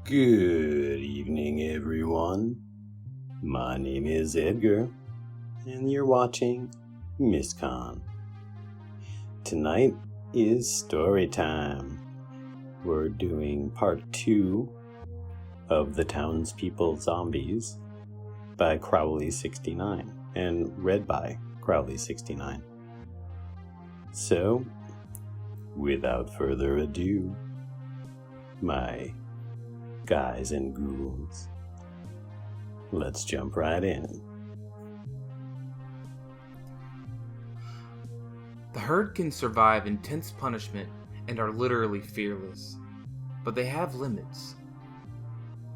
Good evening, everyone. My name is Edgar, and you're watching Mystcon. Tonight is story time. We're doing part 2 of The Townspeople Zombies by Crowley69 and read by Crowley69. So, without further ado, my guys and ghouls, let's jump right in. The herd can survive intense punishment and are literally fearless, but they have limits.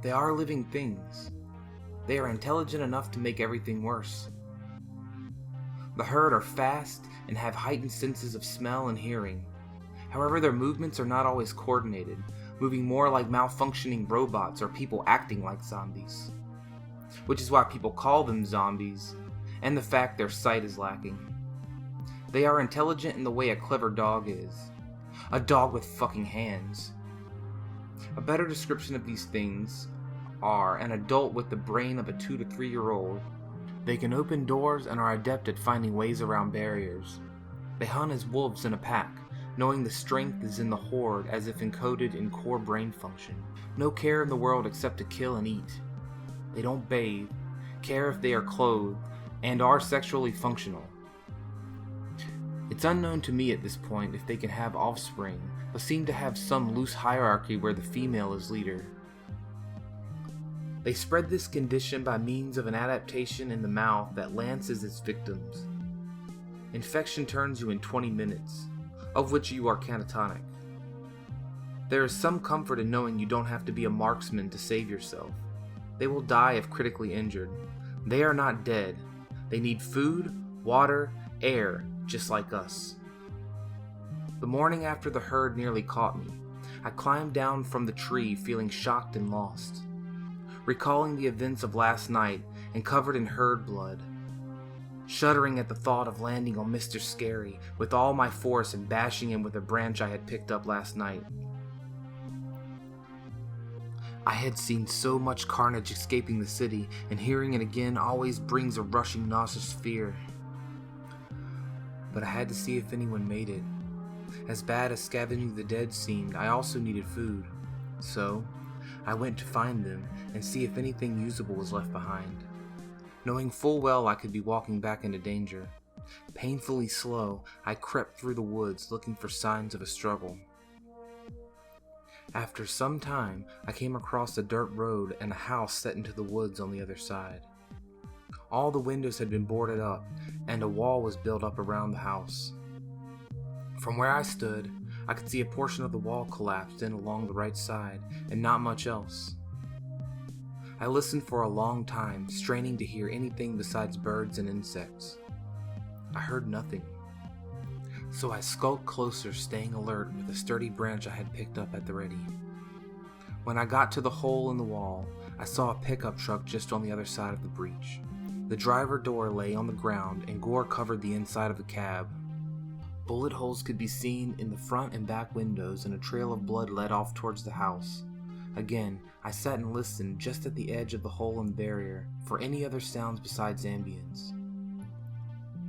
They are living things. They are intelligent enough to make everything worse. The herd are fast and have heightened senses of smell and hearing. However, their movements are not always coordinated, moving more like malfunctioning robots or people acting like zombies. Which is why people call them zombies, and the fact their sight is lacking. They are intelligent in the way a clever dog is. A dog with fucking hands. A better description of these things are an adult with the brain of a 2 to 3 year old. They can open doors and are adept at finding ways around barriers. They hunt as wolves in a pack, knowing the strength is in the horde as if encoded in core brain function. No care in the world except to kill and eat. They don't bathe, care if they are clothed, and are sexually functional. It's unknown to me at this point if they can have offspring, but seem to have some loose hierarchy where the female is leader. They spread this condition by means of an adaptation in the mouth that lances its victims. Infection turns you in 20 minutes, of which you are catatonic. There is some comfort in knowing you don't have to be a marksman to save yourself. They will die if critically injured. They are not dead. They need food, water, air, just like us. The morning after the herd nearly caught me, I climbed down from the tree feeling shocked and lost, recalling the events of last night and covered in herd blood, shuddering at the thought of landing on Mr. Scary with all my force and bashing him with a branch I had picked up last night. I had seen so much carnage escaping the city, and hearing it again always brings a rushing nauseous fear. But I had to see if anyone made it. As bad as scavenging the dead seemed, I also needed food. So, I went to find them and see if anything usable was left behind. Knowing full well I could be walking back into danger. Painfully slow, I crept through the woods looking for signs of a struggle. After some time, I came across a dirt road and a house set into the woods on the other side. All the windows had been boarded up, and a wall was built up around the house. From where I stood, I could see a portion of the wall collapsed in along the right side, and not much else. I listened for a long time, straining to hear anything besides birds and insects. I heard nothing. So I skulked closer, staying alert with a sturdy branch I had picked up at the ready. When I got to the hole in the wall, I saw a pickup truck just on the other side of the breach. The driver door lay on the ground and gore covered the inside of the cab. Bullet holes could be seen in the front and back windows, and a trail of blood led off towards the house. Again, I sat and listened just at the edge of the hole in the barrier for any other sounds besides ambience.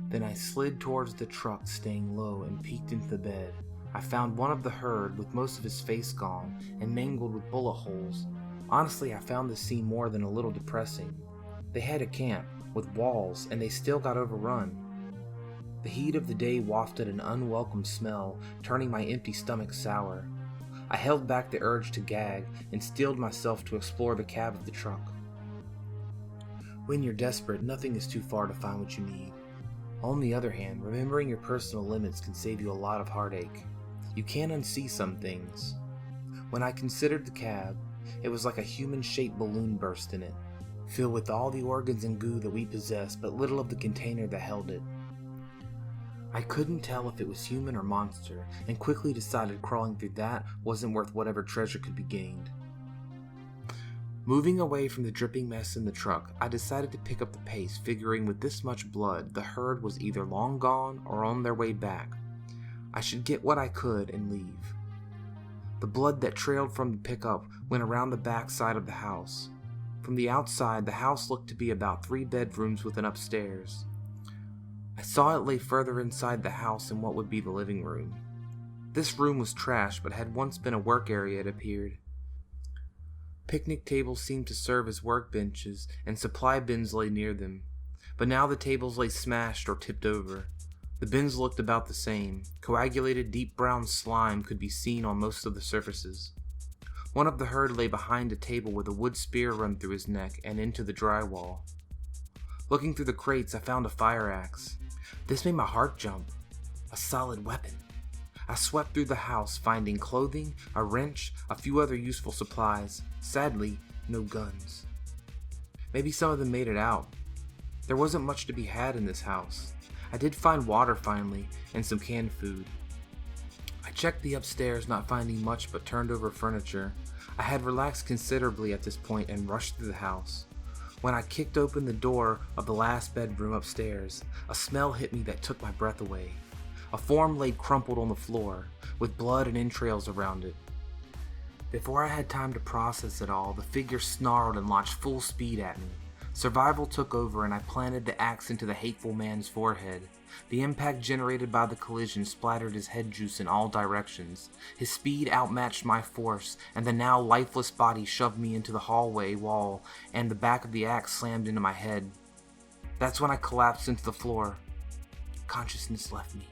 Then I slid towards the truck, staying low, and peeked into the bed. I found one of the herd with most of his face gone and mangled with bullet holes. Honestly, I found this scene more than a little depressing. They had a camp with walls, and they still got overrun. The heat of the day wafted an unwelcome smell, turning my empty stomach sour. I held back the urge to gag and steeled myself to explore the cab of the truck. When you're desperate, nothing is too far to find what you need. On the other hand, remembering your personal limits can save you a lot of heartache. You can unsee some things. When I considered the cab, it was like a human-shaped balloon burst in it, filled with all the organs and goo that we possess, but little of the container that held it. I couldn't tell if it was human or monster, and quickly decided crawling through that wasn't worth whatever treasure could be gained. Moving away from the dripping mess in the truck, I decided to pick up the pace, figuring with this much blood, the herd was either long gone or on their way back. I should get what I could and leave. The blood that trailed from the pickup went around the back side of the house. From the outside, the house looked to be about 3 bedrooms with an upstairs. I saw it lay further inside the house in what would be the living room. This room was trash, but had once been a work area, it appeared. Picnic tables seemed to serve as workbenches, and supply bins lay near them. But now the tables lay smashed or tipped over. The bins looked about the same. Coagulated deep brown slime could be seen on most of the surfaces. One of the herd lay behind a table with a wood spear run through his neck and into the drywall. Looking through the crates, I found a fire axe. This made my heart jump. A solid weapon. I swept through the house, finding clothing, a wrench, a few other useful supplies. Sadly, no guns. Maybe some of them made it out. There wasn't much to be had in this house. I did find water finally, and some canned food. I checked the upstairs, not finding much but turned over furniture. I had relaxed considerably at this point and rushed through the house. When I kicked open the door of the last bedroom upstairs, a smell hit me that took my breath away. A form lay crumpled on the floor, with blood and entrails around it. Before I had time to process it all, the figure snarled and launched full speed at me. Survival took over and I planted the axe into the hateful man's forehead. The impact generated by the collision splattered his head juice in all directions. His speed outmatched my force, and the now lifeless body shoved me into the hallway wall, and the back of the axe slammed into my head. That's when I collapsed into the floor. Consciousness left me.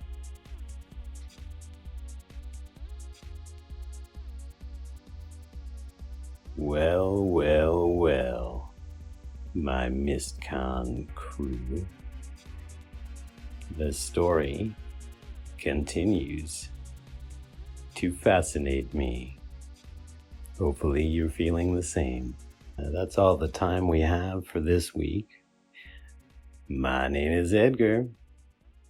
Well, well, well, my Mystcon crew. The story continues to fascinate me. Hopefully you're feeling the same. That's all the time we have for this week. My name is Edgar,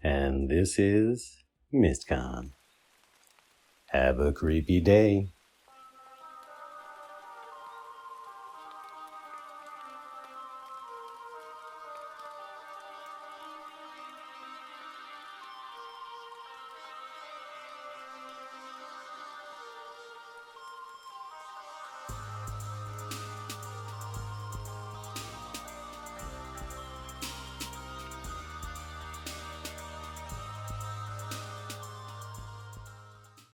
and this is Mystcon. Have a creepy day.